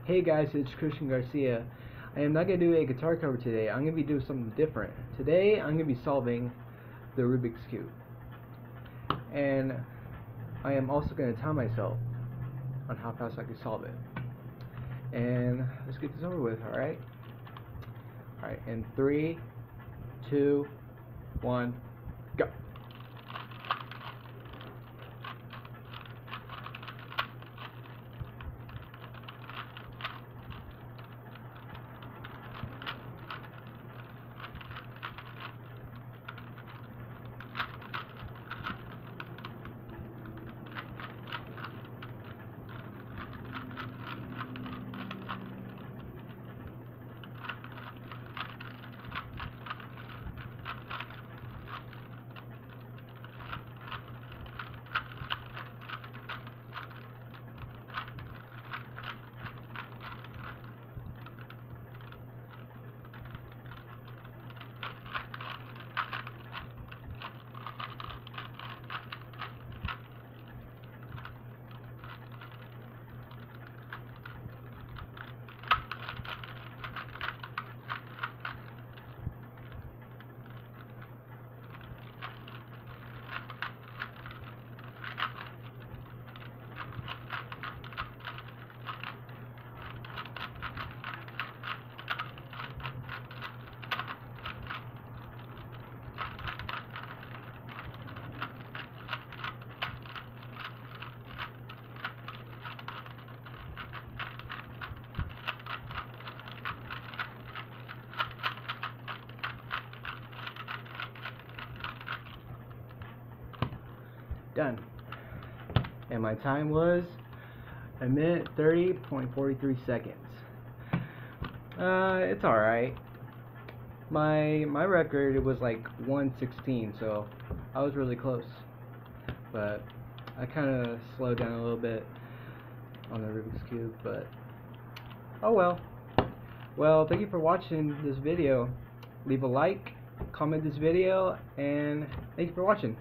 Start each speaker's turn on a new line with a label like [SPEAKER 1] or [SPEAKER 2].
[SPEAKER 1] Hey guys, it's Christian Garcia. I am not going to do a guitar cover today. I'm going to be doing something different. Today I'm going to be solving the Rubik's Cube. And I am also going to time myself on how fast I can solve it. And let's get this over with, alright? Alright, in 3, 2, 1, go! Done. And my time was 1:30.43 seconds. It's alright. My record, it was like 1:16, so I was really close. But I kind of slowed down a little bit on the Rubik's Cube, but oh well. Well, thank you for watching this video. Leave a like, comment this video, and thank you for watching.